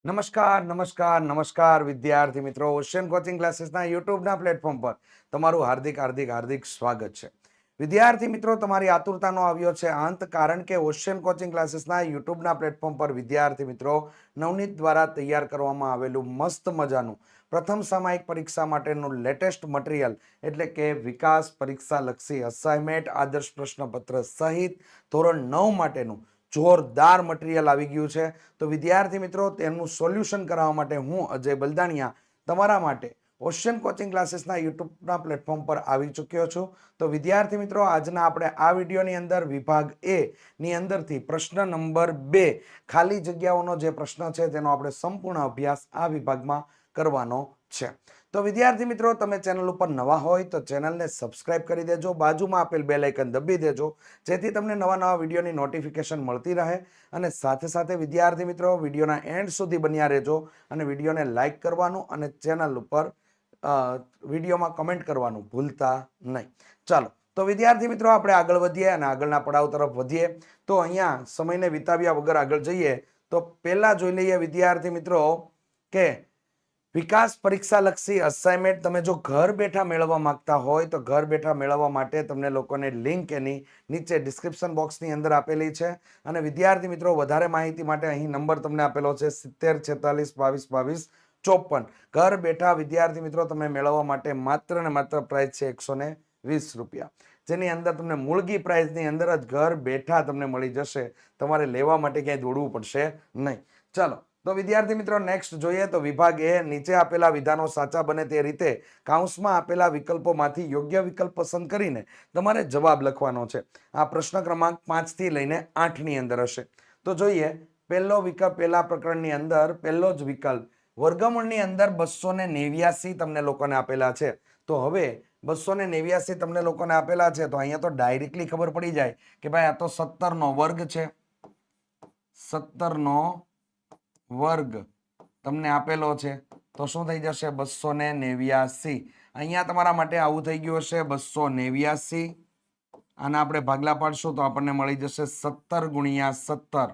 નમસ્કાર નમસ્કાર નમસ્કાર વિદ્યાર્થી મિત્રો, ઓશિયન કોચિંગ ક્લાસીસના યુટ્યુબના પ્લેટફોર્મ પર તમારું હાર્દિક હાર્દિક હાર્દિક સ્વાગત છે. વિદ્યાર્થી મિત્રો, તમારી આતુરતાનો આવ્યો છે અંત, કારણ કે ઓશિયન કોચિંગ ક્લાસીસના યુટ્યુબના પ્લેટફોર્મ પર વિદ્યાર્થી મિત્રો નવનીત દ્વારા તૈયાર કરવામાં આવેલું મસ્ત મજાનું પ્રથમ સામાયિક પરીક્ષા માટેનું લેટેસ્ટ મટીરિયલ એટલે કે વિકાસ પરીક્ષા લક્ષી અસાઇનમેન્ટ, આદર્શ પ્રશ્નપત્ર સહિત ધોરણ 9 માટેનું જોરદાર મટીરિયલ આવી ગયું છે. તો વિદ્યાર્થી મિત્રો, તેનું સોલ્યુશન કરાવવા માટે હું અજય બલદાણિયા તમારા માટે ઓશિયન કોચિંગ ક્લાસીસના યુટ્યુબના પ્લેટફોર્મ પર આવી ચૂક્યો છું. તો વિદ્યાર્થી મિત્રો, આજના આપણે આ વિડીયોની અંદર વિભાગ એ ની અંદરથી પ્રશ્ન નંબર 2 ખાલી જગ્યાઓનો જે પ્રશ્ન છે તેનો આપણે સંપૂર્ણ અભ્યાસ આ વિભાગમાં કરવાનો છે. તો વિદ્યાર્થી મિત્રો, તમે ચેનલ ઉપર નવા હોય તો ચેનલને સબસ્ક્રાઇબ કરી દેજો, બાજુમાં આપેલ બેલ આઇકન દબી દેજો, જેથી તમને નવા નવા વિડીયોની નોટિફિકેશન મળતી રહે. અને સાથે સાથે વિદ્યાર્થી મિત્રો, વિડીયોના એન્ડ સુધી બન્યા રહેજો અને વિડીયોને લાઇક કરવાનું અને ચેનલ ઉપર વિડીયોમાં કમેન્ટ કરવાનું ભૂલતા નહીં. ચાલો તો વિદ્યાર્થી મિત્રો, આપણે આગળ વધીએ અને આગળના પડાવ તરફ વધીએ. તો અહીંયા સમયને વિતાવ્યા વગર આગળ જઈએ તો પહેલા જોઈ લઈએ વિદ્યાર્થી મિત્રો કે વિકાસ પરીક્ષા લક્ષી અસાઇનમેન્ટ તમે જો ઘર બેઠા મેળવવા માંગતા હોય તો ઘર બેઠા મેળવવા માટે તમને લોકોને લિંક એની નીચે ડિસ્ક્રિપ્શન બોક્સની અંદર આપેલી છે. અને વિદ્યાર્થી મિત્રો, વધારે માહિતી માટે અહીં નંબર તમને આપેલો છે 7046222254. ઘર બેઠા વિદ્યાર્થી મિત્રો તમે મેળવવા માટે માત્ર ને માત્ર પ્રાઇસ છે 120 રૂપિયા, જેની અંદર તમને મૂળગી પ્રાઇસની અંદર જ ઘર બેઠા તમને મળી જશે. તમારે લેવા માટે ક્યાંય દોડવું પડશે નહીં. ચાલો તો વિદ્યાર્થી મિત્રો, નેક્સ્ટ જોઈએ તો વિભાગ એ નીચે આપેલા વિધાનો સાચા બને તે રીતે કૌંસમાં આપેલા વિકલ્પોમાંથી યોગ્ય વિકલ્પ પસંદ કરીને તમારે જવાબ લખવાનો છે. આ પ્રશ્ન ક્રમાંક 5 થી લઈને 8 ની અંદર હશે. તો જોઈએ પહેલો વિકલ્પ, પહેલા પ્રકરણની અંદર પહેલો જ વિકલ્પ વર્ગમૂળની અંદર 289 તમને લોકોને આપેલા છે. તો હવે 289 તમને લોકોને આપેલા છે તો અહીંયા તો ડાયરેક્ટલી ખબર પડી જાય કે ભાઈ આ તો 17 નો વર્ગ છે. 17 નો વર્ગ તમને આપેલો છે તો શું થઈ જશે 289. અહીંયા તમારા માટે આવું થઈ ગયું હશે 289. આના આપણે ભાગલા પાડશું તો આપણને મળી જશે 17 ગુણ્યા 17,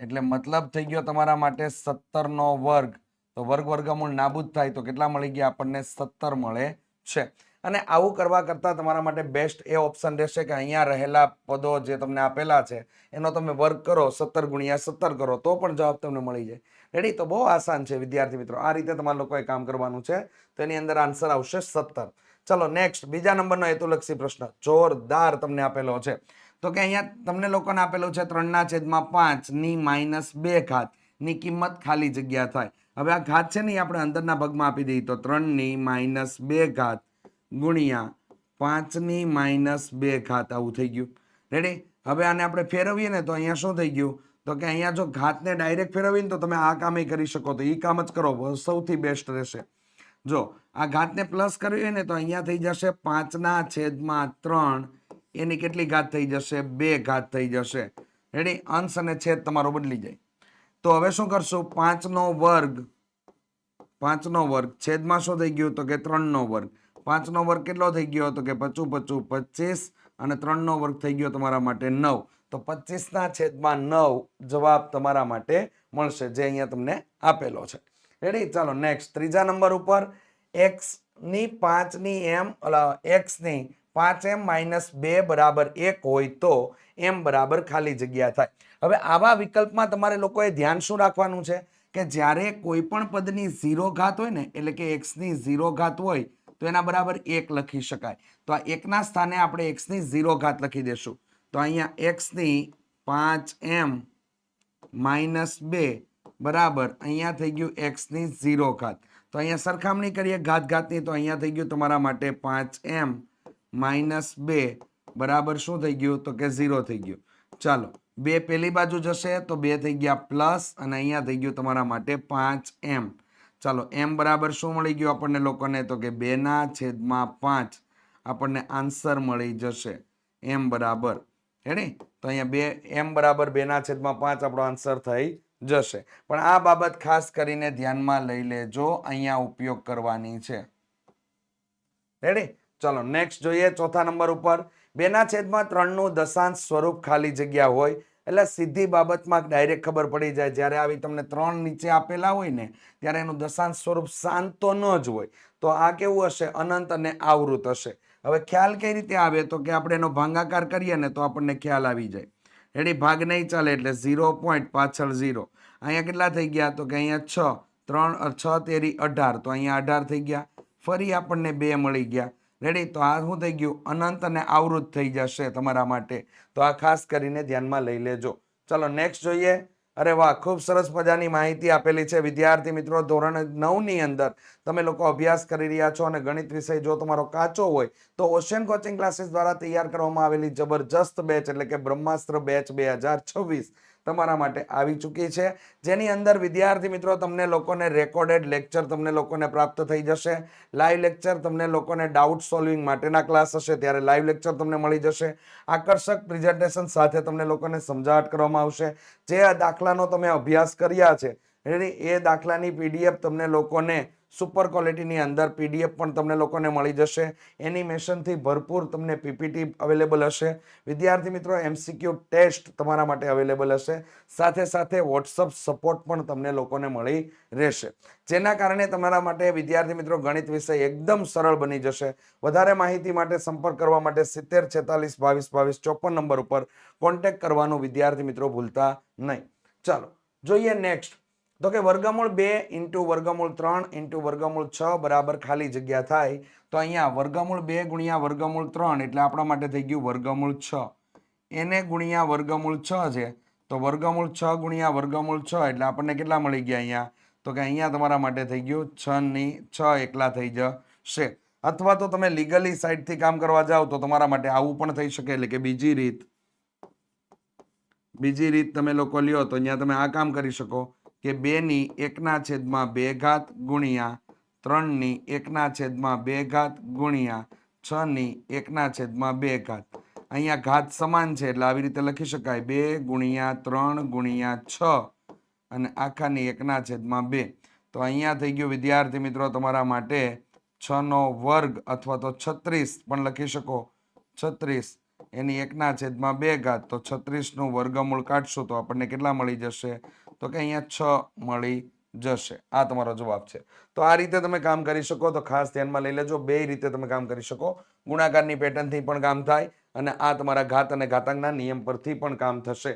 એટલે મતલબ થઈ ગયો તમારા માટે 17 નો વર્ગ. તો વર્ગ વર્ગમૂળ નાબૂદ થાય તો કેટલા મળી ગયા આપણને 17 મળે છે. અને આવું કરવા કરતા તમારા માટે બેસ્ટ એ ઓપ્શન રહેશે કે અહીંયા રહેલા પદો જે તમને આપેલા છે એનો તમે વર્ગ કરો, 17 ગુણ્યા 17 કરો તો પણ જવાબ તમને મળી જાય. રેડી? તો બહુ આસાન છે વિદ્યાર્થી મિત્રો, આ રીતે તમારા લોકોએ કામ કરવાનું છે. તો એની અંદર આન્સર આવશે 17. ચલો નેક્સ્ટ, બીજા નંબરનો હેતુલક્ષી પ્રશ્ન જોરદાર તમને આપેલો છે. તો કે અહીંયા તમને લોકોને આપેલું છે 3/5 ની -2 ઘાત ની કિંમત ખાલી જગ્યા થાય. હવે આ ઘાત છે ને આપણે અંદરના ભાગમાં આપી દઈએ તો 3 ની -2 ઘાત ગુણ્યા 5 ની -2 ઘાત આવું થઈ ગયું. રેડી? હવે આને આપણે ફેરવીએ ને તો અહીંયા શું થઈ ગયું તો કે અહીંયા જો ઘાતને ડાયરેક્ટ ફેરવીને તો તમે આ કામ કરી શકો, તો એ કામ જ કરો, સૌથી બેસ્ટ રહેશે. જો આ ઘાતને પ્લસ કરવી હોય ને તો અહીંયા થઈ જશે 5/3. એની કેટલી ઘાત થઈ જશે? 2 ઘાત થઈ જશે. રેડી? અંશ અને છેદ તમારો બદલી જાય. તો હવે શું કરશું? 5 નો વર્ગ છેદમાં શું થઈ ગયું તો કે 3 નો વર્ગ. 5 નો વર્ગ કેટલો થઈ ગયો તો કે 5 5 25 અને 3 નો વર્ગ થઈ ગયો તમારા માટે 9. તો 25/9 જવાબ તમારા માટે મળશે, જે અહીંયા તમને આપેલો છે. રેડી? ચાલો નેક્સ્ટ, ત્રીજા નંબર ઉપર x ની 5m -2 બરાબર 1 હોય તો m બરાબર ખાલી જગ્યા થાય. હવે આવા વિકલ્પમાં તમારે લોકોએ ધ્યાન શું રાખવાનું છે કે જ્યારે કોઈ પણ પદની 0 ઘાત હોય ને, એટલે કે x ની 0 ઘાત હોય તો એના બરાબર 1 લખી શકાય. તો આ 1 ના સ્થાને આપણે x ની 0 ઘાત લખી દેશું. તો અહીંયા x ની 5m -2 બરાબર અહીંયા થઈ ગયું x ની 0 ઘાત. તો અહીંયા સરખામણી કરીએ ઘાત ઘાતની તો અહીંયા થઈ ગયું તમારા માટે 5m -2 બરાબર શું થઈ ગયું તો કે 0 થઈ ગયું. ચાલો 2 પેલી બાજુ જશે તો 2 થઈ ગયા પ્લસ અને અહીંયા થઈ ગયું તમારા માટે 5m. ચાલો m બરાબર શું મળી ગયું આપણને લોકોને તો કે 2/5 આપણને આન્સર મળી જશે m બરાબર. રેડી? તો અહીંયા m બરાબર 2/5 આપણો આન્સર થઈ જશે. પણ આ બાબત ખાસ કરીને ધ્યાનમાં લઈ લેજો, અહીંયા ઉપયોગ કરવાની છે. રેડી? ચલો નેક્સ્ટ જોઈએ ચોથા નંબર ઉપર 2/3 નું દશાંશ સ્વરૂપ ખાલી જગ્યા હોય એટલે સીધી બાબતમાં ડાયરેક્ટ ખબર પડી જાય. જ્યારે આવી તમને 3 નીચે આપેલા હોય ને ત્યારે એનું દશાંશ સ્વરૂપ શાંત તો ન જ હોય. તો આ કેવું હશે? અનંત અને આવૃત હશે. હવે ખ્યાલ કઈ રીતે આવે? તો કે આપણે એનો ભાગાકાર કરીએ ને તો આપણને ખ્યાલ આવી જાય. એની ભાગ નહીં ચાલે એટલે 0 પોઈન્ટ પાછળ 0. અહીંયા કેટલા થઈ ગયા? તો કે અહીંયા 6 3 6 તેરી 18, તો અહીંયા 18 થઈ ગયા. ફરી આપણને 2 મળી ગયા. રેડી? તો આ શું થઈ ગયું? અનંત અને આવૃત થઈ જશે તમારા માટે. તો આ ખાસ કરીને ધ્યાનમાં લઈ લેજો. ચલો નેક્સ્ટ જોઈએ. અરે વાહ, ખૂબ સરસ મજાની માહિતી આપેલી છે વિદ્યાર્થી મિત્રો. ધોરણ 9 ની અંદર તમે લોકો અભ્યાસ કરી રહ્યા છો અને ગણિત વિષય જો તમારો કાચો હોય તો ઓશિયન કોચિંગ ક્લાસીસ દ્વારા તૈયાર કરવામાં આવેલી જબરજસ્ત બેચ એટલે કે બ્રહ્માસ્ત્ર બેચ 2026 તમારા માટે આવી ચૂકી છે, જેની અંદર વિદ્યાર્થી મિત્રો તમને લોકોને રેકોર્ડેડ લેક્ચર તમને લોકોને પ્રાપ્ત થઈ જશે. લાઈવ લેક્ચર તમને લોકોને ડાઉટ સોલ્વિંગ માટેના ક્લાસ હશે ત્યારે લાઈવ લેક્ચર તમને મળી જશે. આકર્ષક પ્રેઝન્ટેશન સાથે તમને લોકોને સમજાવટ કરવામાં આવશે. જે દાખલાનો તમે અભ્યાસ કર્યા છે એ દાખલાની પીડીએફ તમને લોકોને સુપર ક્વોલિટીની અંદર પીડીએફ પણ તમને લોકોને મળી જશે. એનિમેશનથી ભરપૂર તમને પીપીટી અવેલેબલ હશે. વિદ્યાર્થી મિત્રો એમસીક્યુ ટેસ્ટ તમારા માટે અવેલેબલ હશે. સાથે સાથે વોટ્સઅપ સપોર્ટ પણ તમને લોકોને મળી રહેશે, જેના કારણે તમારા માટે વિદ્યાર્થી મિત્રો ગણિત વિષય એકદમ સરળ બની જશે. વધારે માહિતી માટે સંપર્ક કરવા માટે 70 46 22 22 54 નંબર ઉપર કોન્ટેક્ટ કરવાનું વિદ્યાર્થી મિત્રો ભૂલતા નહીં. ચાલો જોઈએ નેક્સ્ટ. તો કે વર્ગમૂળ 2 ઇન્ટુ વર્ગમૂળ 3 ઇન્ટુ વર્ગમૂળ 6 બરાબર ખાલી જગ્યા થાય. તો અહીંયા વર્ગમૂળ 2 ગુણ્યા વર્ગમૂળ 3 એટલે આપણા માટે થઈ ગયું વર્ગમૂળ 6. એને ગુણ્યા વર્ગમૂળ 6 છે તો વર્ગમૂળ 6 ગુણ્યા વર્ગમૂળ 6 એટલે આપણને કેટલા મળી ગયા અહીંયા? તો કે અહીંયા તમારા માટે થઈ ગયું 6 ની 6 એકલા થઈ જશે. અથવા તો તમે લીગલી સાઈડથી કામ કરવા જાઓ તો તમારા માટે આવું પણ થઈ શકે. એટલે કે બીજી રીત તમે લોકો લ્યો તો અહીંયા તમે આ કામ કરી શકો કે 2 ની 1/2 ઘાત ગુણ્યા 3 ની 1/2 ઘાત ગુણ્યા 6 ની 1/2 ઘાત. અહીંયા ઘાત સમાન છે એટલે આવી રીતે લખી શકાય 2 ગુણ્યા 3 ગુણ્યા 6 અને આખાની 1/2. તો અહીંયા થઈ ગયું વિદ્યાર્થી મિત્રો તમારા માટે 6 નો વર્ગ અથવા તો 36 પણ લખી શકો. 36 એની 1/2 ઘાત, તો 36 નું વર્ગમૂળ કાઢશું તો આપણને કેટલા મળી જશે? તો કે અહીંયા 6 મળી જશે. આ તમારો જવાબ છે. તો આ રીતે તમે કામ કરી શકો. તો ખાસ ધ્યાનમાં લઈ લેજો, બે રીતે તમે કામ કરી શકો. ગુણાકારની પેટર્નથી પણ કામ થાય અને આ તમારા ઘાત અને ઘાતાંકના નિયમ પરથી પણ કામ થશે.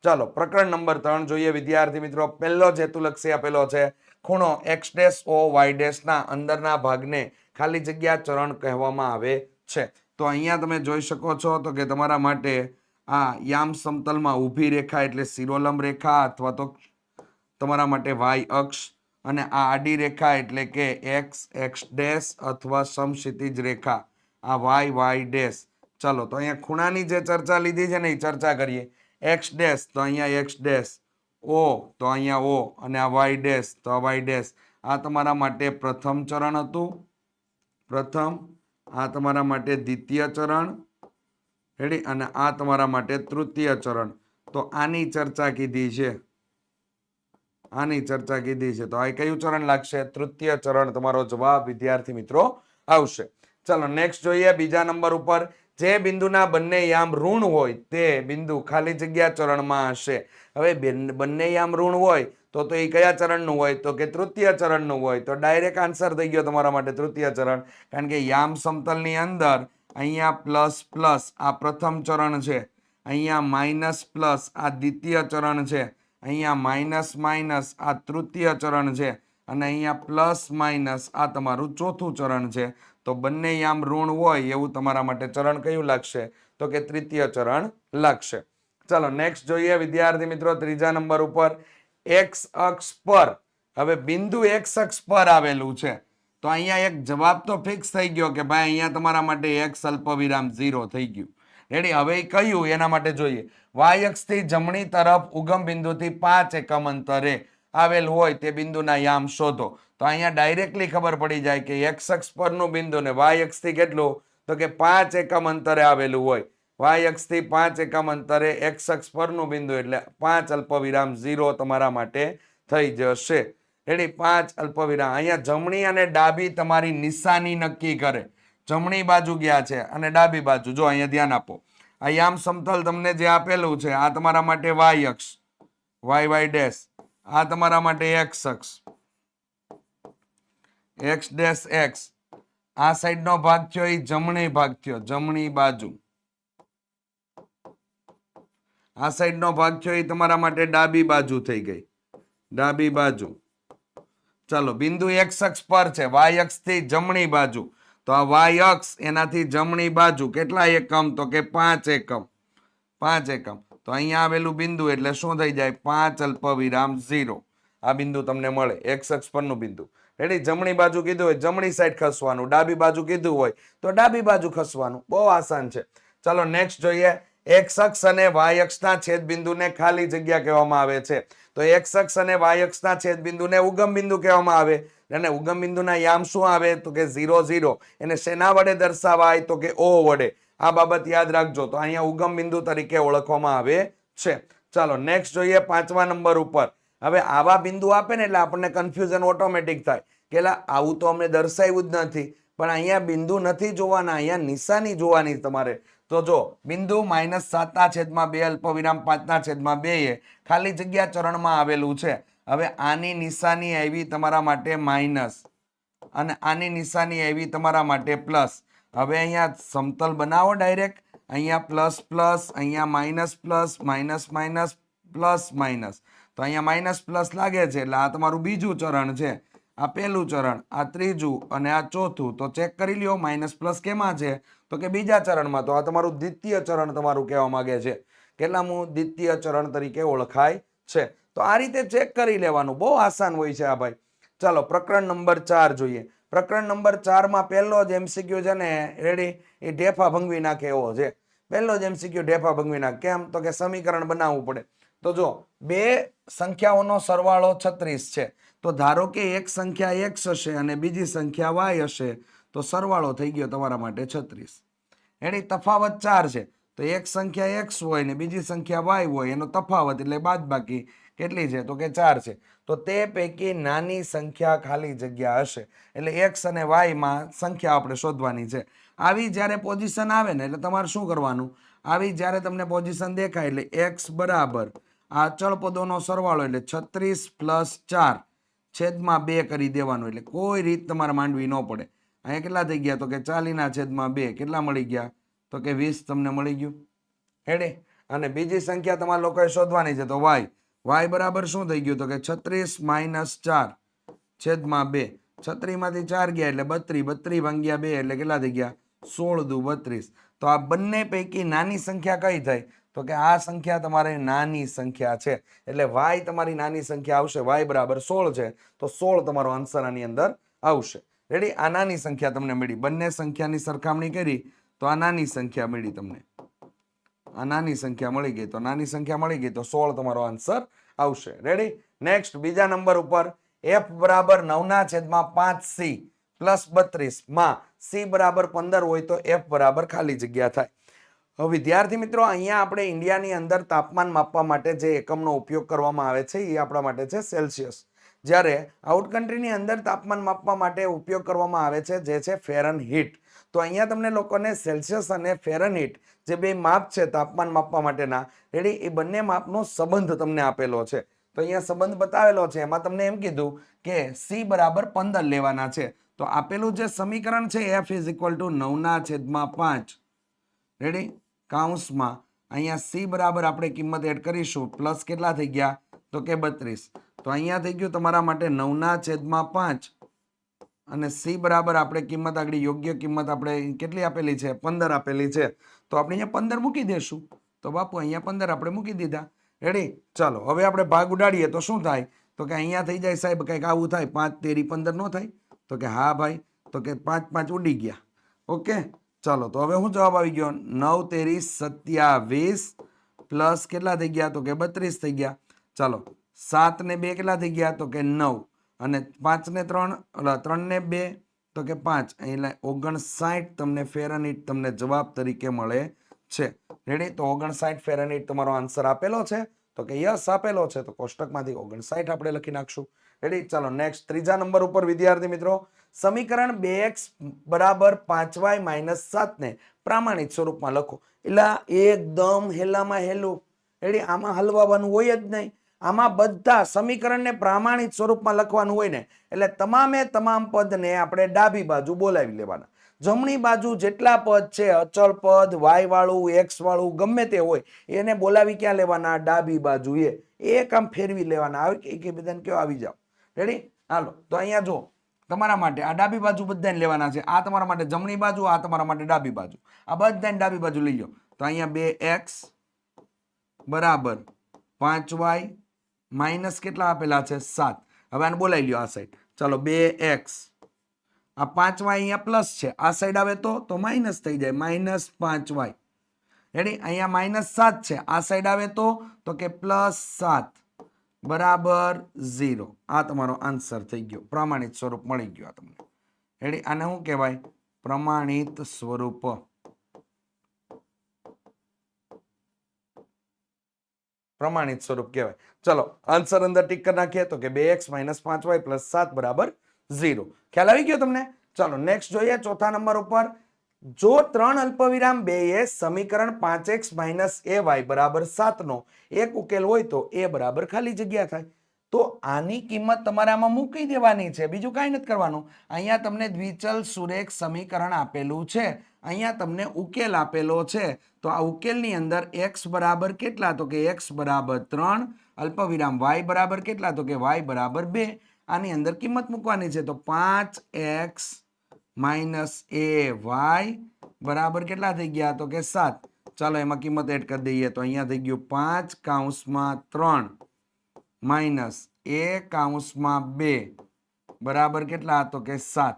ચાલો પ્રકરણ નંબર 3 જોઈએ વિદ્યાર્થી મિત્રો. પહેલો જ હેતુલક્ષી આપેલો છે. ખૂણો x dash o y dash ના અંદરના ભાગને ખાલી જગ્યા ચરણ કહેવામાં આવે છે. તો અહીંયા તમે જોઈ શકો છો તો કે તમારા માટે આ યામ સમતલમાં ઊભી રેખા એટલે શિરોલંબ રેખા અથવા તો તમારા માટે y અક્ષ, અને આ આડી રેખા એટલે કે x ડેશ અથવા સમક્ષિતિજ રેખા આ y ડેશ. ચાલો તો અહીંયા ખૂણાની જે ચર્ચા લીધી છે ને એ ચર્ચા કરીએ. x ડેશ તો અહીંયા x ડેશ, o તો અહીંયા o, અને આ y ડેશ તો આ y ડેશ. આ તમારા માટે પ્રથમ ચરણ હતું. આ તમારા માટે દ્વિતીય ચરણ. રેડી? અને આ તમારા માટે તૃતીય ચરણ. તો આની ચર્ચા કીધી છે. તો આ કયું ચરણ લાગશે? તૃતીય ચરણ તમારો જવાબ વિદ્યાર્થી મિત્રો આવશે. ચાલો નેક્સ્ટ જોઈએ. બીજા નંબર ઉપર જે બિંદુના બંને યામ ઋણ હોય તે બિંદુ ખાલી જગ્યા ચરણમાં હશે. હવે બંને યામ ઋણ હોય તો એ કયા ચરણનું હોય? તો કે તૃતીય ચરણનું હોય. તો ડાયરેક્ટ આન્સર થઈ ગયો તમારા માટે તૃતીય ચરણ. કારણ કે યામ સમતલની અંદર અહીંયા પ્લસ પ્લસ આ પ્રથમ ચરણ છે, અહીંયા માઇનસ પ્લસ આ દ્વિતીય ચરણ છે, અહીંયા માઇનસ માઇનસ આ તૃતીય ચરણ છે, અને અહીંયા પ્લસ માઇનસ આ તમારું ચોથું ચરણ છે. તો બંને યામ ઋણ હોય એવું તમારા માટે ચરણ કયું લાગશે? તો કે તૃતીય ચરણ લાગશે. ચાલો નેક્સ્ટ જોઈએ વિદ્યાર્થી મિત્રો. ત્રીજા નંબર ઉપર એક્સ અક્ષ પર, હવે બિંદુ એક્સ અક્ષ પર આવેલું છે. તો અહીંયા એક જવાબ તો ફિક્સ થઈ ગયો કે ભાઈ અહીંયા તમારા માટે એક્સ અલ્પવિરામ 0 થઈ ગયું. રેડી? હવે કયું એના માટે જોઈએ. વાય અક્ષથી જમણી તરફ ઉગમ બિંદુથી 5 એકમ અંતરે આવેલ હોય તે બિંદુના યામ શોધો. તો અહીંયા ડાયરેક્ટલી ખબર પડી જાય કે એક્સ અક્ષ પરનું બિંદુ ને વાય અક્ષથી કેટલું? તો કે 5 એકમ અંતરે આવેલું હોય. વાય અક્ષથી 5 એકમ અંતરે એક્સ અક્ષ પરનું બિંદુ એટલે 5 અલ્પવિરામ 0 તમારા માટે થઈ જશે. રેડી? 5 અલ્પવિરામ. અહીંયા જમણી અને ડાબી તમારી નિશાની નક્કી કરે. જમણી બાજુ ગયા છે અને ડાબી બાજુ જો અહીંયા ધ્યાન આપો. આ યામ સમતલ તમને જે આપેલું છે આ તમારા માટે વાય અક્ષ વાય વાય ડેશ, આ તમારા માટે એક્સ અક્ષ એક્સ ડેશ એક્સ, આ સાઈડનો ભાગ થયો એ જમણી ભાગ થયો જમણી બાજુ, આ સાઈડનો ભાગ થયો એ તમારા માટે ડાબી બાજુ થઈ ગઈ ડાબી બાજુ. ચાલો બિંદુ એક્સ અક્ષ પર છે વાય અક્ષ થી જમણી બાજુ, તો આ વાય અક્ષ એનાથી જમણી બાજુ કેટલા એકમ તો કે 5 એકમ 5 એકમ. તો અહીંયા આવેલું બિંદુ એટલે શું થઈ જાય 5 અલ્પવિરામ 0. આ બિંદુ તમને મળે એક્સ અક્ષ પરનું બિંદુ. રેડી, જમણી બાજુ કીધું હોય જમણી સાઈડ ખસવાનું, ડાબી બાજુ કીધું હોય તો ડાબી બાજુ ખસવાનું. બહુ આસાન છે. ચાલો નેક્સ્ટ જોઈએ. એક્સ અક્ષ અને વાય અક્ષના છેદ બિંદુને ખાલી જગ્યા કહેવામાં આવે છે. તો એક્સ અક્ષ અને વાય અક્ષના છેદ બિંદુને ઉગમ બિંદુ કહેવામાં આવે. અને ઉગમ બિંદુના યામ શું આવે તો કે 0 0. એને શેના વડે દર્શાવાય તો કે ઓ વડે. આ બાબત યાદ રાખજો. તો અહીંયા ઉગમ બિંદુ તરીકે ઓળખવામાં આવે છે. ચાલો નેક્સ્ટ જોઈએ 5મા નંબર ઉપર. હવે આવા બિંદુ આપે ને એટલે આપણને કન્ફ્યુઝન ઓટોમેટિક થાય કે આવું તો અમને દર્શાવ્યું જ નથી, પણ અહીંયા બિંદુ નથી જોવાના, અહીંયા નિશાની જોવાની તમારે. તો જો બિંદુ -7/2 અલ્પવિરામ 5/2 એ ખાલી જગ્યા ચરણમાં આવેલું છે. હવે આની નિશાની આવી તમારા માટે માઇનસ અને આની નિશાની આવી તમારા માટે પ્લસ. હવે અહીંયા સમતલ બનાવો ડાયરેક્ટ. અહીંયા પ્લસ પ્લસ, અહીંયા minus plus, minus minus, plus minus. તો અહીંયા માઇનસ પ્લસ લાગે છે એટલે આ તમારું બીજું ચરણ છે, આ પહેલું ચરણ, આ ત્રીજું અને આ ચોથું. તો ચેક કરી લ્યો માઇનસ પ્લસ કેમાં છે તો કે બીજા ચરણમાં. તો આ તમારું દ્વિતીય ચરણ તમારું કહેવા માંગે છે. કેટલામું? દ્વિતીય ચરણ તરીકે ઓળખાય છે. તો આ રીતે ચેક કરી લેવાનું, બહુ આસાન હોય છે આ ભાઈ. ચાલો પ્રકરણ નંબર 4 જોઈએ. પ્રકરણ નંબર 4 માં પહેલો જ એમસીક્યુ છે ને રેડી, એ ઢેફા ભંગવી નાખે એવો છે. પહેલો જ એમસીક્યુ ઢેફા ભંગવી નાખે. કેમ તો કે સમીકરણ બનાવવું પડે. તો જો બે સંખ્યાઓનો સરવાળો 36 છે. તો ધારો કે એક સંખ્યા x હશે અને બીજી સંખ્યા y હશે, તો સરવાળો થઈ ગયો તમારા માટે 36. એની તફાવત 4 છે. તો એક સંખ્યા x હોય ને બીજી સંખ્યા y હોય, એનો તફાવત એટલે બાદબાકી કેટલી છે તો કે 4 છે. તો તે પૈકી નાની સંખ્યા ખાલી જગ્યા હશે. એટલે x અને y માં સંખ્યા આપણે શોધવાની છે. આવી જ્યારે પોઝિશન આવે ને એટલે તમારે શું કરવાનું, આવી જ્યારે તમને પોઝિશન દેખાય એટલે x બરાબર આ અચળ પદોનો સરવાળો એટલે 36 + 4 છેદમાં 2 કરી દેવાનું. એટલે કોઈ રીત તમારે માંડવી ન પડે. અહીંયા કેટલા થઈ ગયા તો કે 40/2 કેટલા મળી ગયા તો કે 20 તમને મળી ગયું. હેડે. અને બીજી સંખ્યા તમારા લોકોએ શોધવાની છે. તો y બરાબર શું થઈ ગયું તો કે 36 - 4 છેદમાં 2. 36 માંથી 4 ગયા એટલે 32, 32 ભાગ્યા 2 એટલે કેટલા થઈ ગયા 16 દુ 32. તો આ બંને પૈકી નાની સંખ્યા કઈ થઈ તો કે આ સંખ્યા તમારી નાની સંખ્યા છે. એટલે y તમારી નાની સંખ્યા આવશે. y બરાબર 16 છે. તો 16 તમારો આન્સર આની અંદર આવશે. રેડી, આ નાની સંખ્યા તમને મળી. બંને સંખ્યાની સરખામણી કરી તો આ નાની સંખ્યા મળી તમને. આ નાની સંખ્યા મળી ગઈ. તો નાની સંખ્યા મળી ગઈ તો 16 તમારો આન્સર આવશે. રેડી. નેક્સ્ટ બીજા નંબર ઉપર f બરાબર 9/5c + 32 માં c બરાબર 15 હોય તો f બરાબર ખાલી જગ્યા થાય. હવે વિદ્યાર્થી મિત્રો, અહીંયા આપણે ઇન્ડિયાની અંદર તાપમાન માપવા માટે જે એકમનો ઉપયોગ કરવામાં આવે છે એ આપણા માટે છે સેલ્સિયસ. જ્યારે આઉટ કન્ટ્રીની અંદર તાપમાન માપવા માટે ઉપયોગ કરવામાં આવે છે જે છે ફેરનહીટ. તો અહીંયા તમને લોકોને સેલ્સિયસ અને ફેરનહીટ જે બે માપ છે તાપમાન માપવા માટેના, રેડી, એ બંને માપનો સંબંધ તમને આપેલો છે. તો અહીંયા સંબંધ બતાવેલો છે. એમાં તમને એમ કીધું કે c બરાબર 15 લેવાના છે. તો આપેલું જે સમીકરણ છે f = 9/5, રેડી, કૌંસમાં અહીંયા c બરાબર આપણે કિંમત એડ કરીશું. પ્લસ કેટલા થઈ ગયા તો કે 32. તો અહીંયા થઈ ગયું તમારા માટે 9/5 અને c બરાબર આપણે કિંમત આગળ યોગ્ય કિંમત આપણે કેટલી આપેલી છે 15 આપેલી છે. તો આપણે અહીંયા 15 મૂકી દેશું. તો બાપુ અહીંયા 15 આપણે મૂકી દીધા. રેડી. ચાલો હવે આપણે ભાગ ઉડાડીએ તો શું થાય તો કે અહીંયા થઈ જાય સાહેબ કંઈક આવું થાય 5 તેરી 15 નો થાય તો કે હા ભાઈ. તો કે 5 5 ઉડી ગયા. ઓકે. ચાલો તો હવે શું જવાબ આવી ગયો 9 તેરી 27 પ્લસ કેટલા થઈ ગયા તો કે 32 થઈ ગયા. ચાલો 7 ને 2 કેટલા થઈ ગયા તો કે 9 અને 5 ને 3 3 ને 2 તો કે 5 એટલે 59 તમને ફેરનહીટ તમને જવાબ તરીકે મળે છે. રેડી. તો 59 ફેરનહીટ તમારો આન્સર આપેલો છે તો કે યસ આપેલો છે. તો કોષ્ટકમાંથી 59 આપણે લખી નાખશું. રેડી. ચાલો નેક્સ્ટ ત્રીજા નંબર ઉપર વિદ્યાર્થી મિત્રો સમીકરણ 2x બરાબર 5y - 7 ને પ્રમાણિત સ્વરૂપમાં લખો. એટલે એકદમ હેલામાં હેલું, રેડી, આમાં હલવાનું હોય જ નહીં. આમાં બધા સમીકરણને પ્રમાણિત સ્વરૂપમાં લખવાનું હોય ને, એટલે તમામે તમામ પદને આપણે ડાબી બાજુ બોલાવી લેવાના. જમણી બાજુ જેટલા પદ છે, અચળ પદ, વાય વાળું, એક્સ વાળું, ગમે તે હોય, એને બોલાવી ક્યાં લેવાના? ડાબી બાજુએ. એક આમ ફેરવી લેવાના. આવી કે બધાને કયો આવી જાવ. રેડી? હાલો, તો અહીંયા જો તમારા માટે આ ડાબી બાજુ બધાને લેવાના છે. આ તમારા માટે જમણી બાજુ, આ તમારા માટે ડાબી બાજુ. આ બધાને ડાબી બાજુ લઈ લો. તો અહીંયા 2x બરાબર 5y માઇનસ કેટલા આપેલા છે? 7. હવે આને બોલાવી લ્યો આ સાઈડ. ચાલો 2x, આ 5y અહીંયા પ્લસ છે, આ સાઈડ આવે તો માઇનસ થઈ જાય, માઇનસ 5y. રેડી? અહીંયા માઇનસ 7 છે, આ સાઈડ આવે તો કે પ્લસ 7 બરાબર 0. આ તમારો આન્સર થઈ ગયો. પ્રમાણિત સ્વરૂપ મળી ગયું આ તમને. રેડી? આને શું કહેવાય? પ્રમાણિત સ્વરૂપ. પ્રમાણિત સ્વરૂપ કહેવાય. ચલો આન્સર અંદર ટીક કરી નાખીએ તો કે 2x માઇનસ 5y પ્લસ 7 બરાબર 0. ખ્યાલ આવી ગયો તમને? ચલો નેક્સ્ટ જોઈએ ચોથા નંબર ઉપર. જો 3 અલ્પવિરામ 2a સમીકરણ 5x માઇનસ ay બરાબર 7 નો એક ઉકેલ હોય તો a બરાબર ખાલી જગ્યા થાય. તો આની કિંમત તમારે આમાં મૂકી દેવાની છે, બીજું કાંઈ નથી કરવાનું. અહીંયા તમને દ્વિચલ સુરેખ સમીકરણ આપેલું છે, અહીંયા તમને ઉકેલ આપેલો છે. તો આ ઉકેલની અંદર x બરાબર કેટલા? તો કે x બરાબર 3, અલ્પવિરામ y બરાબર કેટલા? તો કે y બરાબર 2. આની અંદર કિંમત મૂકવાની છે. તો 5x માઇનસ ay બરાબર કેટલા થઈ ગયા? તો કે 7. ચાલો એમાં કિંમત એડ કરી દઈએ. તો અહીંયા થઈ ગયું 5 કૌંસમાં 3 માઇનસ a કૌંસમાં 2 બરાબર કેટલા? તો કે 7.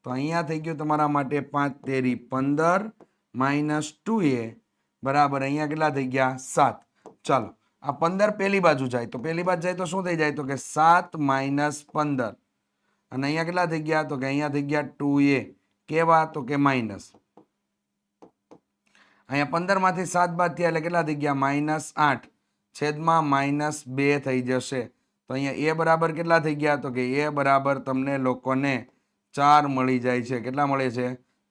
તો અહીંયા થઈ ગયું તમારા માટે 5 તેરી 15 માઇનસ 2a બરાબર અહીંયા કેટલા થઈ ગયા? 7. ચાલો આ 15 પેલી બાજુ જાય, તો પેલી બાજુ જાય તો શું થઈ જાય? તો કે 7 માઇનસ 15. અને અહીંયા કેટલા થઈ ગયા? તો કે અહીંયા થઈ ગયા 2a. કેવા? તો કે માઇનસ. અહીંયા 15 માંથી 7 બાદ થયા એટલે કેટલા થઈ ગયા? માઇનસ 8 છેદમાં માઇનસ 2 થઈ જશે. તો અહીંયા a બરાબર કેટલા થઈ ગયા? તો કે a બરાબર તમને લોકોને 4 મળી જાય છે. કેટલા મળે છે?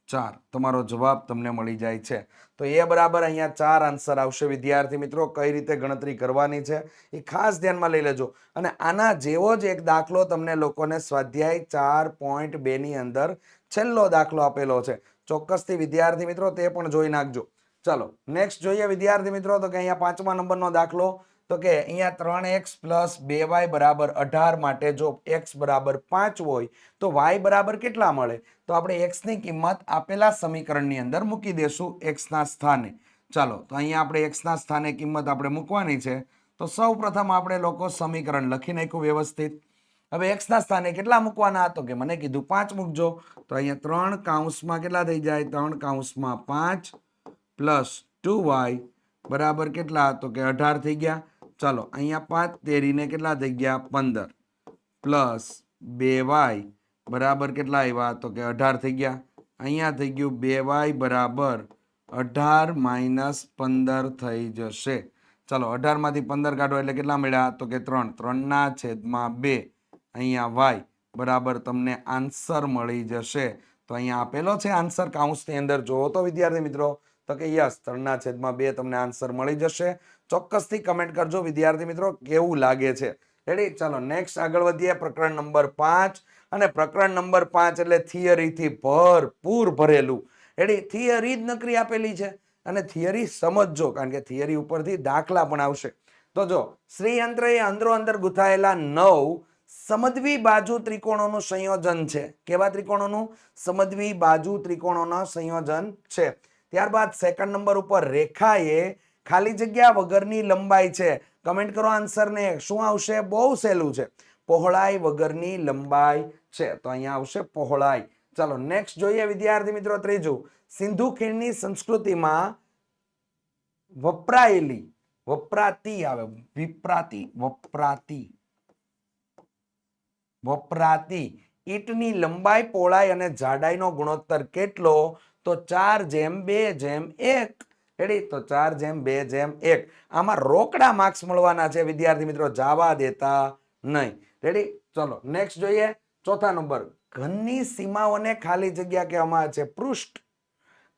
4. તમારો જવાબ તમને મળી જાય છે. તો a બરાબર અહીંયા 4 આન્સર આવશે. વિદ્યાર્થી મિત્રો કઈ રીતે ગણતરી કરવાની છે એ ખાસ ધ્યાનમાં લઈ લેજો. અને આના જેવો જ એક દાખલો તમને લોકોને સ્વાધ્યાય 4.2 ની અંદર છેલ્લો દાખલો આપેલો છે. ચોક્કસથી વિદ્યાર્થી મિત્રો તે પણ જોઈ નાખજો. ચાલો નેક્સ્ટ જોઈએ વિદ્યાર્થી મિત્રો. તો કે અહીંયા 5મા નંબરનો દાખલો. તો કે અહીંયા 3x પ્લસ 2y બરાબર 18 માટે જો x બરાબર 5 હોય તો y બરાબર કેટલા મળે? તો આપણે x ની કિંમત આપેલા સમીકરણની અંદર મૂકી દેશું x ના સ્થાને. ચાલો તો અહીંયા આપણે x ના સ્થાને કિંમત આપણે મૂકવાની છે. તો સૌ પ્રથમ આપણે લોકો સમીકરણ લખી નાખ્યું વ્યવસ્થિત. હવે x ના સ્થાને કેટલા મૂકવાના? તો કે મને કીધું 5 મૂકજો. તો અહીંયા 3 કૌંસમાં કેટલા થઈ જાય? 3 કૌંસમાં 5 પ્લસ 2y બરાબર કેટલા? તો કે 18 થઈ ગયા. ચાલો અહીંયા 5 તેરીને કેટલા થઈ ગયા? 15 પ્લસ 2y બરાબર કેટલા આવ્યા? તો કે 18 થઈ ગયા. અહીંયા થઈ ગયું 2y બરાબર 18 માઇનસ 15 થઈ જશે. ચાલો 18 માંથી 15 કાઢો એટલે કેટલા મળ્યા? તો કે 3. 3 ના છેદમાં 2 અહીંયા y બરાબર તમને આન્સર મળી જશે. તો અહીંયા આપેલો છે આન્સર કૌંસની અંદર. જોવો તો વિદ્યાર્થી મિત્રો. તો કે યસ 3 ના છેદમાં 2 તમને આન્સર મળી જશે. ચોક્કસથી કમેન્ટ કરજો વિદ્યાર્થી મિત્રો કેવું લાગે છે. રેડી? ચાલો નેક્સ્ટ આગળ વધીએ. પ્રકરણ નંબર 5. અને પ્રકરણ નંબર 5 એટલે થિયરીથી ભરપૂર ભરેલું. રેડી? થિયરી જ નકરી આપેલી છે અને થિયરી સમજજો, કારણ કે થિયરી ઉપરથી દાખલા પણ આવશે. તો જો શ્રીયંત્ર એ અંદરો અંદર ગુથાયેલા 9 સમદ્વી બાજુ ત્રિકોણોનું સંયોજન છે. કેવા ત્રિકોણોનું? સમદ્વી બાજુ ત્રિકોણોના સંયોજન છે. ત્યારબાદ સેકન્ડ નંબર ઉપર રેખાએ ખાલી જગ્યા વગરની લંબાઈ છે. કમેન્ટ કરો આન્સરને. શું આવશે? બહુ સહેલું છે. પહોળાઈ વગરની લંબાઈ છે. તો અહીંયા આવશે પહોળાઈ. ચાલો નેક્સ્ટ જોઈએ વિદ્યાર્થી મિત્રો. ત્રીજું, સિંધુ ખીણની સંસ્કૃતિમાં વપરાતી ઈંટની લંબાઈ, પહોળાઈ અને જાડાઈનો ગુણોત્તર કેટલો? તો 4:2:1. રેડી? તો 4:2:1. આમાં રોકડા માર્ક્સ મળવાના છે વિદ્યાર્થી મિત્રો, જવા દેતા નહીં. રેડી? ચલો નેક્સ્ટ જોઈએ ચોથા નંબર. ઘનની સીમાઓને ખાલી જગ્યા કહેવામાં આવે છે પૃષ્ઠ.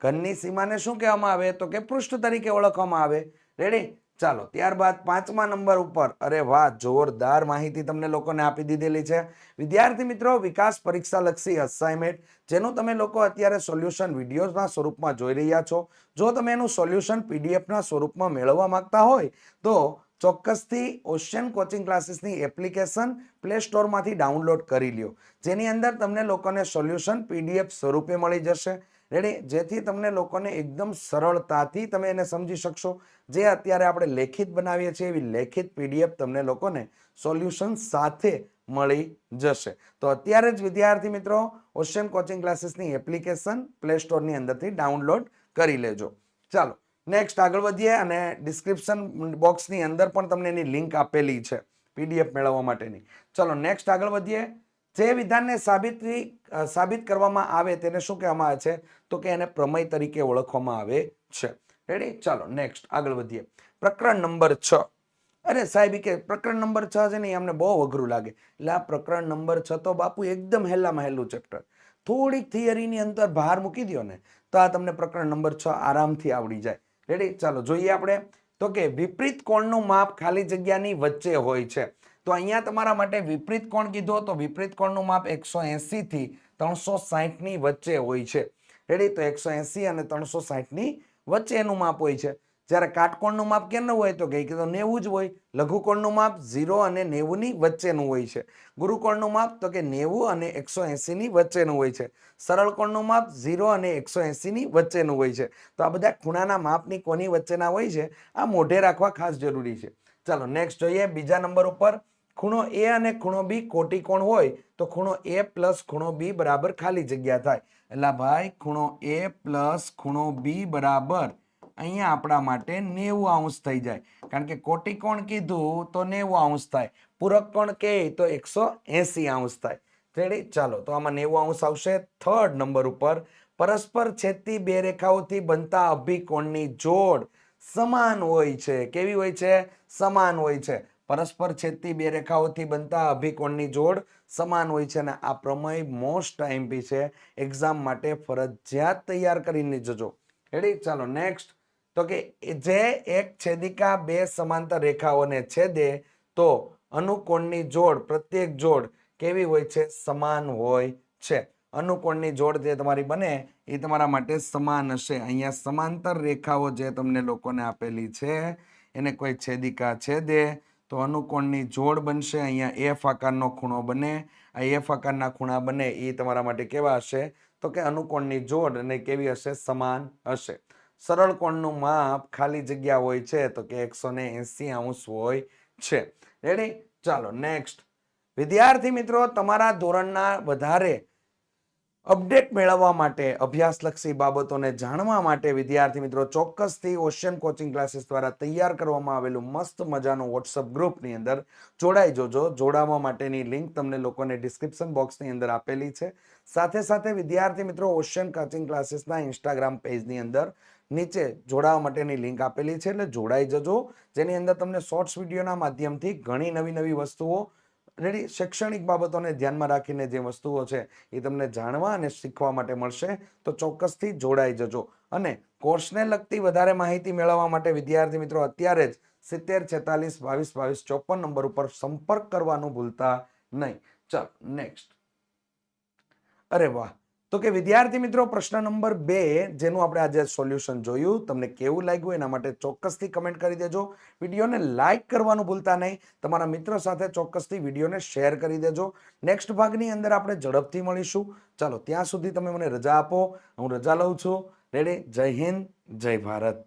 ઘનની સીમાને શું કહેવામાં આવે? તો કે પૃષ્ઠ તરીકે ઓળખવામાં આવે. રેડી? ચાલો, ત્યારબાદ 5મા નંબર ઉપર, અરે વાહ, જોરદાર માહિતી તમને લોકોને આપી દીધેલી છે. વિદ્યાર્થી મિત્રો, વિકાસ પરીક્ષા લક્ષી અસાઇનમેન્ટ, જેનું તમે લોકો અત્યારે સોલ્યુશન વિડીયોના સ્વરૂપમાં જોઈ રહ્યા છો. જો તમે એનું સોલ્યુશન પીડીએફના સ્વરૂપમાં મેળવવા માંગતા હોય તો ચોક્કસથી ઓશિયન કોચિંગ ક્લાસીસની એપ્લિકેશન પ્લે સ્ટોરમાંથી ડાઉનલોડ કરી લ્યો, જેની અંદર તમને લોકોને સોલ્યુશન પીડીએફ સ્વરૂપે મળી જશે. રેડી? જેથી તમને લોકોને એકદમ સરળતાથી તમે એને સમજી શકશો. જે અત્યારે આપણે લેખિત બનાવીએ છીએ એવી લેખિત પીડીએફ તમને લોકોને સોલ્યુશન સાથે મળી જશે. તો અત્યારે જ વિદ્યાર્થી મિત્રો ઓશિયન કોચિંગ ક્લાસીસની એપ્લિકેશન પ્લે સ્ટોરની અંદરથી ડાઉનલોડ કરી લેજો. ચાલો, નેક્સ્ટ આગળ વધીએ, અને ડિસ્ક્રિપ્શન બોક્સની અંદર પણ તમને એની લિંક આપેલી છે પીડીએફ મેળવવા માટેની. ચલો નેક્સ્ટ આગળ વધીએ. જે વિધાનને સાબિત કરવામાં આવે તેને શું કહેવામાં આવે છે? તો કે એને પ્રમેય તરીકે ઓળખવામાં આવે છે. રેડી? ચાલો નેક્સ્ટ આગળ વધીએ. પ્રકરણ નંબર 6. અરે સાહેબ, કે પ્રકરણ નંબર 6 છે ને, અમને બહુ અઘરું લાગે. એટલે આ પ્રકરણ નંબર 6 તો બાપુ એકદમ હેલામાં હેલું ચેપ્ટર. થોડીક થિયરીની અંદર ભાર મૂકી દો ને તો આ તમને પ્રકરણ નંબર 6 આરામથી આવડી જાય. રેડી? ચાલો જોઈએ આપણે. તો કે વિપરીત કોણનું માપ ખાલી જગ્યાની વચ્ચે હોય છે. તો અહીંયા તમારા માટે વિપરીત કોણ કીધો, તો વિપરીત કોણનું માપ 180 થી 360 ની વચ્ચે હોય છે. રેડી? તો 180 અને 360 ની વચ્ચે એનું માપ હોય છે. જ્યારે કાટકોણનું માપ કેનું હોય? તો કે 90 જ હોય. લઘુકોણનું માપ 0 અને 90 ની વચ્ચેનું હોય છે. ગુરુકોણનું માપ તો કે 90 અને 180 ની વચ્ચેનું હોય છે. સરળ કોણનું માપ 0 અને 180 ની વચ્ચેનું હોય છે. તો આ બધા ખૂણાના માપની કોની વચ્ચેના હોય છે, આ મોઢે રાખવા ખાસ જરૂરી છે. ચાલો નેક્સ્ટ જોઈએ. બીજા નંબર ઉપર, ખૂણો A અને ખૂણો B કોટી કોણ હોય તો ખૂણો A પ્લસ ખૂણો B બરાબર ખાલી જગ્યા થાય. એટલે ભાઈ ખૂણો A પ્લસ ખૂણો B બરાબર અહીંયા આપણા માટે 90 અંશ થઈ જાય. કારણ કે કોટી કોણ કીધું તો 90 અંશ થાય. પૂરક કોણ કહે તો 180 અંશ થાય. રેડી? ચાલો, તો આમાં 90 અંશ આવશે. થર્ડ નંબર ઉપર, પરસ્પર છેદતી બે રેખાઓથી બનતા અભિકોણની જોડ સમાન હોય છે. કેવી હોય છે? સમાન હોય છે. પરસ્પર છેદતી બે રેખાઓથી બનતા અભિકોણની જોડ સમાન હોય છે. અને આ પ્રમેય મોસ્ટ આઈએમપી છે. એક્ઝામ માટે ફરજિયાત તૈયાર કરીને જજો. રેડી? ચાલો નેક્સ્ટ. તો કે જે એક છેદિકા બે સમાંતર રેખાઓને છેદે તો અનુકોણની જોડ, પ્રત્યેક જોડ કેવી હોય છે? સમાન હોય છે. અનુકોણની જોડ જે તમારી બને એ તમારા માટે સમાન હશે. અહીંયા સમાંતર રેખાઓ જે તમને લોકોને આપેલી છે એને કોઈ છેદિકા છેદે તો અનુકોણની જોડ બનશે. અહીંયા એફ આકારનો ખૂણો બને. આ એફ આકારના ખૂણા બને એ તમારા માટે કેવા હશે? તો કે અનુકોણની જોડ, અને કેવી હશે? સમાન હશે. સરળ કોણનું માપ ખાલી જગ્યા હોય છે તો કે 180 અંશ હોય છે. રેડી? ચાલો નેક્સ્ટ. વિદ્યાર્થી મિત્રો, તમારા ધોરણના વધારે અપડેટ મેળવવા માટે, અભ્યાસલક્ષી બાબતોને જાણવા માટે વિદ્યાર્થી મિત્રો ચોક્કસથી ઓશિયન કોચિંગ ક્લાસીસ દ્વારા તૈયાર કરવામાં આવેલું મસ્ત મજાનું વોટ્સઅપ ગ્રુપની અંદર જોડાઈ જજો. જોડાવા માટેની લિંક તમને લોકોને ડિસ્ક્રિપ્શન બોક્સની અંદર આપેલી છે. સાથે સાથે વિદ્યાર્થી મિત્રો ઓશિયન કોચિંગ ક્લાસીસના ઇન્સ્ટાગ્રામ પેજની અંદર નીચે જોડાવા માટેની લિંક આપેલી છે, એટલે જોડાઈ જજો. જેની અંદર તમને શોર્ટ્સ વિડીયોના માધ્યમથી ઘણી નવી નવી વસ્તુઓ, રેડી, શૈક્ષણિક બાબતોને ધ્યાનમાં રાખીને જે વસ્તુઓ છે એ તમને જાણવા અને શીખવા માટે મળશે. તો ચોક્કસથી જોડાઈ જજો. અને કોર્સને લગતી વધારે માહિતી મેળવવા માટે વિદ્યાર્થી મિત્રો અત્યારે જ 70 46 22 22 54 નંબર ઉપર સંપર્ક કરવાનું ભૂલતા નહીં. ચાલો નેક્સ્ટ. અરે વાહ. તો કે વિદ્યાર્થી મિત્રો પ્રશ્ન નંબર 2 જેનું આપણે આજે સોલ્યુશન જોયું, તમને કેવું લાગ્યું એના માટે ચોક્કસથી કમેન્ટ કરી દેજો. વિડીયોને લાઈક કરવાનું ભૂલતા નહીં. તમારા મિત્રો સાથે ચોક્કસથી વિડીયોને શેર કરી દેજો. નેક્સ્ટ ભાગની અંદર આપણે ઝડપથી મળીશું. ચાલો ત્યાં સુધી તમે મને રજા આપો. હું રજા લઉં છું. રેડી? જય હિન્દ, જય ભારત.